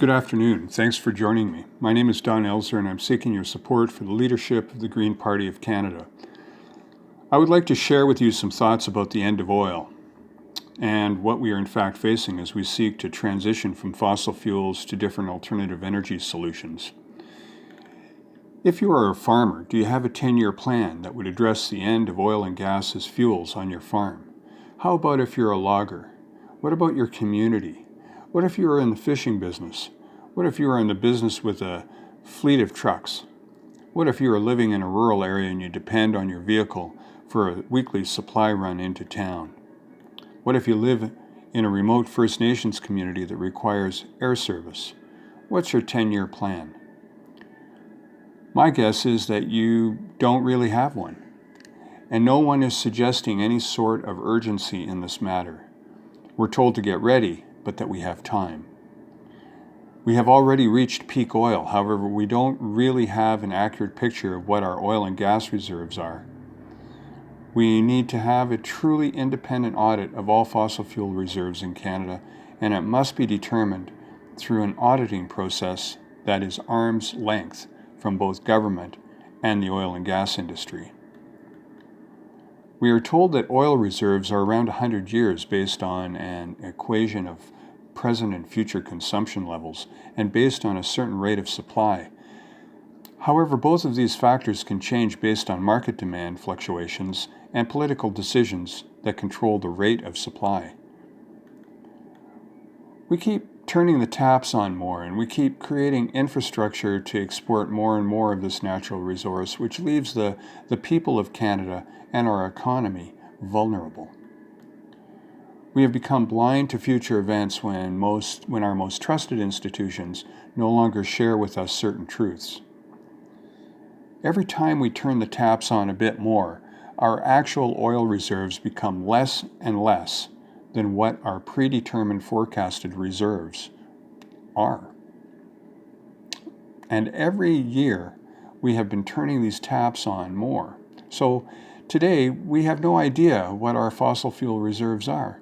Good afternoon. Thanks for joining me. My name is Don Elzer, and I'm seeking your support for the leadership of the Green Party of Canada. I would like to share with you some thoughts about the end of oil and what we are in fact facing as we seek to transition from fossil fuels to different alternative energy solutions. If you are a farmer, do you have a 10-year plan that would address the end of oil and gas as fuels on your farm? How about if you're a logger? What about your community? What if you are in the fishing business? What if you are in the business with a fleet of trucks? What if you are living in a rural area and you depend on your vehicle for a weekly supply run into town? What if you live in a remote First Nations community that requires air service? What's your 10-year plan? My guess is that you don't really have one, and no one is suggesting any sort of urgency in this matter. We're told to get ready, but that we have time. We have already reached peak oil. However, we don't really have an accurate picture of what our oil and gas reserves are. We need to have a truly independent audit of all fossil fuel reserves in Canada, and it must be determined through an auditing process that is arm's length from both government and the oil and gas industry. We are told that oil reserves are around 100 years based on an equation of present and future consumption levels and based on a certain rate of supply. However, both of these factors can change based on market demand fluctuations and political decisions that control the rate of supply. We keep turning the taps on more, and we keep creating infrastructure to export more and more of this natural resource, which leaves the people of Canada and our economy vulnerable. We have become blind to future events when our most trusted institutions no longer share with us certain truths. Every time we turn the taps on a bit more, our actual oil reserves become less and less than what our predetermined forecasted reserves are. And every year we have been turning these taps on more. So today we have no idea what our fossil fuel reserves are.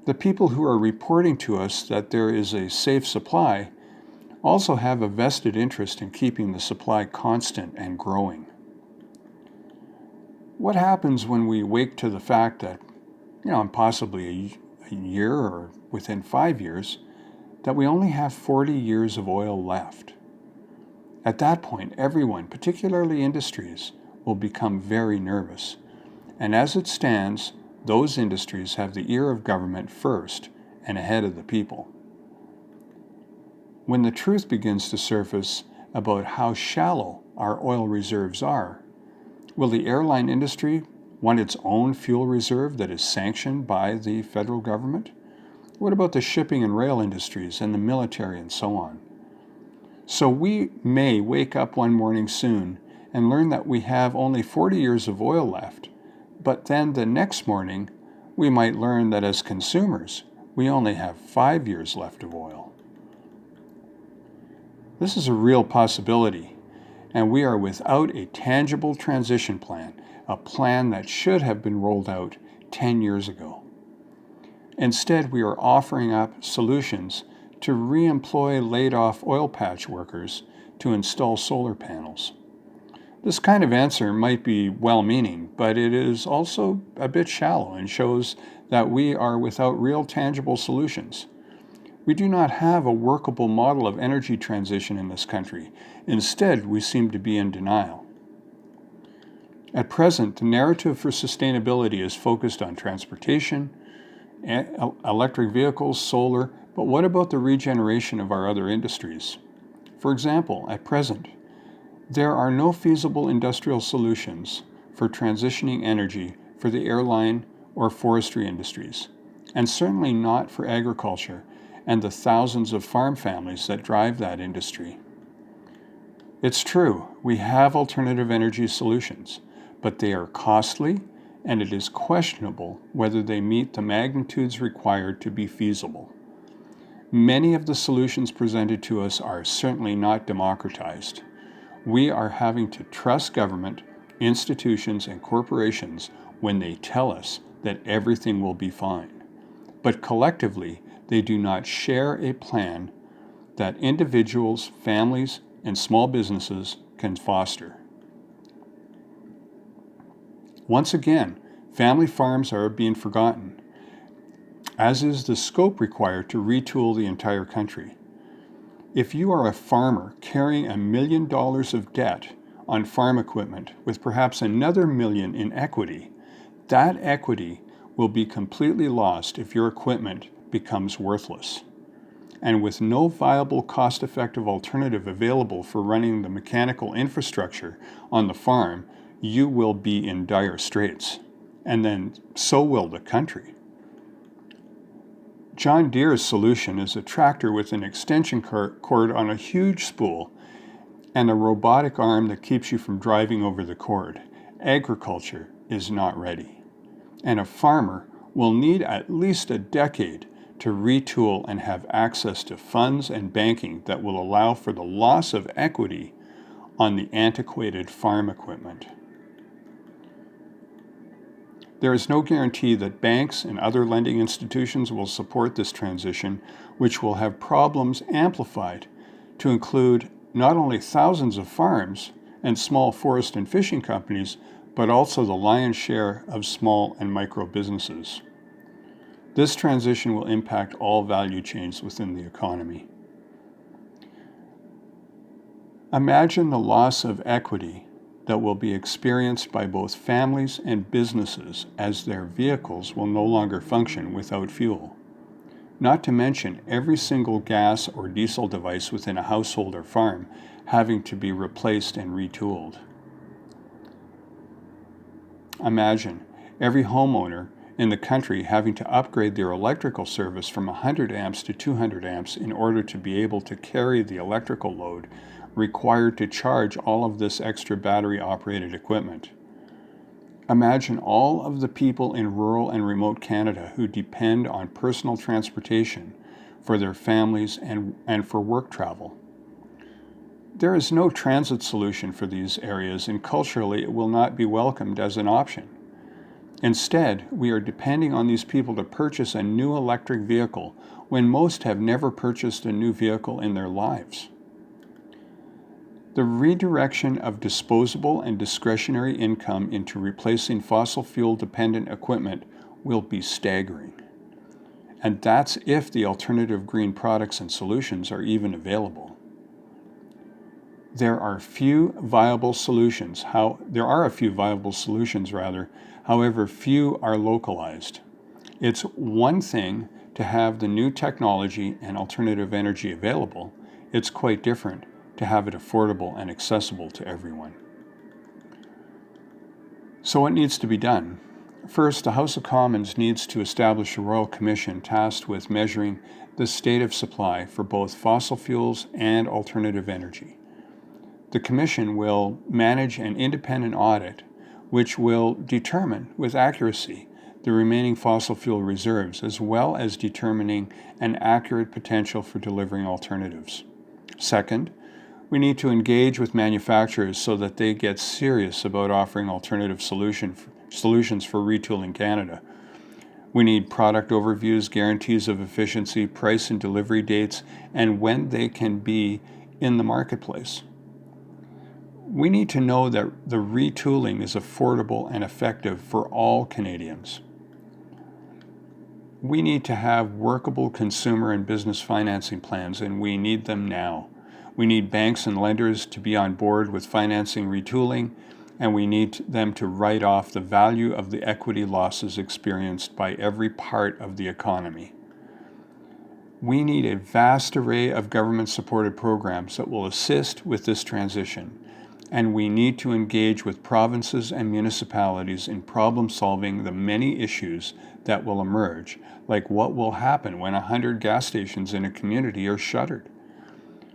The people who are reporting to us that there is a safe supply also have a vested interest in keeping the supply constant and growing. What happens when we wake to the fact that, in possibly a year or within 5 years, that we only have 40 years of oil left? At that point, everyone, particularly industries, will become very nervous. And as it stands, those industries have the ear of government first and ahead of the people. When the truth begins to surface about how shallow our oil reserves are, will the airline industry want its own fuel reserve that is sanctioned by the federal government? What about the shipping and rail industries and the military and so on? So we may wake up one morning soon and learn that we have only 40 years of oil left, but then the next morning we might learn that as consumers we only have 5 years left of oil. This is a real possibility, and we are without a tangible transition plan, a plan that should have been rolled out 10 years ago. Instead, we are offering up solutions to re-employ laid-off oil patch workers to install solar panels. This kind of answer might be well-meaning, but it is also a bit shallow and shows that we are without real tangible solutions. We do not have a workable model of energy transition in this country. Instead, we seem to be in denial. At present, the narrative for sustainability is focused on transportation, electric vehicles, solar, but what about the regeneration of our other industries? For example, at present, there are no feasible industrial solutions for transitioning energy for the airline or forestry industries, and certainly not for agriculture and the thousands of farm families that drive that industry. It's true, we have alternative energy solutions, but they are costly, and it is questionable whether they meet the magnitudes required to be feasible. Many of the solutions presented to us are certainly not democratized. We are having to trust government, institutions, and corporations when they tell us that everything will be fine. But collectively, they do not share a plan that individuals, families, and small businesses can foster. Once again, family farms are being forgotten, as is the scope required to retool the entire country. If you are a farmer carrying $1 million of debt on farm equipment with perhaps another $1 million in equity, that equity will be completely lost if your equipment becomes worthless. And with no viable, cost-effective alternative available for running the mechanical infrastructure on the farm, you will be in dire straits. And then so will the country. John Deere's solution is a tractor with an extension cord on a huge spool and a robotic arm that keeps you from driving over the cord. Agriculture is not ready. And a farmer will need at least a decade to retool and have access to funds and banking that will allow for the loss of equity on the antiquated farm equipment. There is no guarantee that banks and other lending institutions will support this transition, which will have problems amplified to include not only thousands of farms and small forest and fishing companies, but also the lion's share of small and micro businesses. This transition will impact all value chains within the economy. Imagine the loss of equity that will be experienced by both families and businesses as their vehicles will no longer function without fuel. Not to mention every single gas or diesel device within a household or farm having to be replaced and retooled. Imagine every homeowner in the country having to upgrade their electrical service from 100 amps to 200 amps in order to be able to carry the electrical load required to charge all of this extra battery-operated equipment. Imagine all of the people in rural and remote Canada who depend on personal transportation for their families and for work travel. There is no transit solution for these areas, and culturally it will not be welcomed as an option. Instead, we are depending on these people to purchase a new electric vehicle when most have never purchased a new vehicle in their lives. The redirection of disposable and discretionary income into replacing fossil fuel-dependent equipment will be staggering. And that's if the alternative green products and solutions are even available. There are a few viable solutions, however, few are localized. It's one thing to have the new technology and alternative energy available. It's quite different to have it affordable and accessible to everyone. So what needs to be done? First, the House of Commons needs to establish a Royal Commission tasked with measuring the state of supply for both fossil fuels and alternative energy. The Commission will manage an independent audit which will determine with accuracy the remaining fossil fuel reserves, as well as determining an accurate potential for delivering alternatives. Second, we need to engage with manufacturers so that they get serious about offering alternative solutions for retooling Canada. We need product overviews, guarantees of efficiency, price and delivery dates, and when they can be in the marketplace. We need to know that the retooling is affordable and effective for all Canadians. We need to have workable consumer and business financing plans, and we need them now. We need banks and lenders to be on board with financing retooling, and we need them to write off the value of the equity losses experienced by every part of the economy. We need a vast array of government-supported programs that will assist with this transition, and we need to engage with provinces and municipalities in problem-solving the many issues that will emerge, like what will happen when 100 gas stations in a community are shuttered.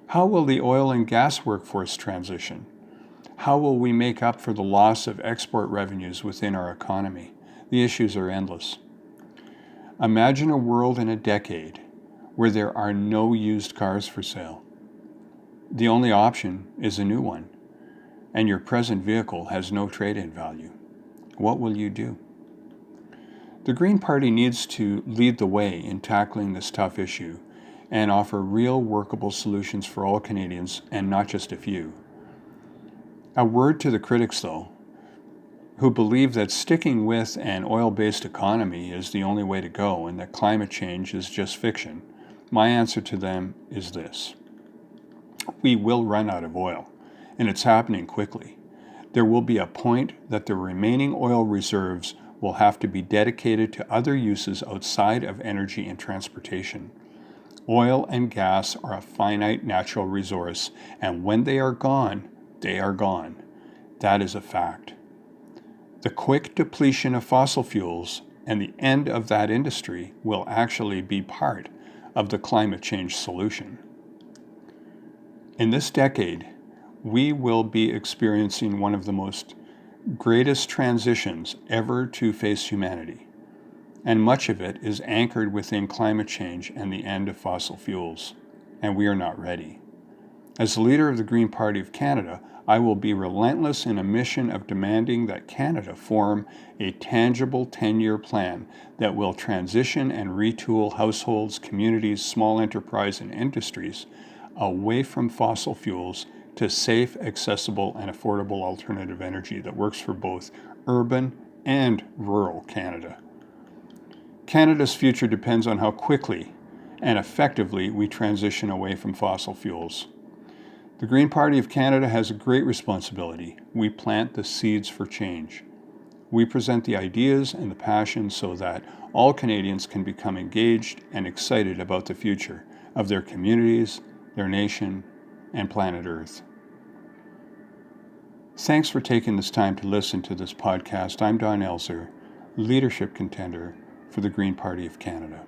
How will the oil and gas workforce transition? How will we make up for the loss of export revenues within our economy? The issues are endless. Imagine a world in a decade where there are no used cars for sale. The only option is a new one, and your present vehicle has no trade-in value. What will you do? The Green Party needs to lead the way in tackling this tough issue, and offer real workable solutions for all Canadians and not just a few. A word to the critics, though, who believe that sticking with an oil-based economy is the only way to go and that climate change is just fiction. My answer to them is this. We will run out of oil, and it's happening quickly. There will be a point that the remaining oil reserves will have to be dedicated to other uses outside of energy and transportation. Oil and gas are a finite natural resource, and when they are gone, they are gone. That is a fact. The quick depletion of fossil fuels and the end of that industry will actually be part of the climate change solution. In this decade, we will be experiencing one of the most greatest transitions ever to face humanity, and much of it is anchored within climate change and the end of fossil fuels, and we are not ready. As the leader of the Green Party of Canada, I will be relentless in a mission of demanding that Canada form a tangible 10-year plan that will transition and retool households, communities, small enterprise, and industries away from fossil fuels to safe, accessible, and affordable alternative energy that works for both urban and rural Canada. Canada's future depends on how quickly and effectively we transition away from fossil fuels. The Green Party of Canada has a great responsibility. We plant the seeds for change. We present the ideas and the passion so that all Canadians can become engaged and excited about the future of their communities, their nation, and planet Earth. Thanks for taking this time to listen to this podcast. I'm Don Elzer, leadership contender for the Green Party of Canada.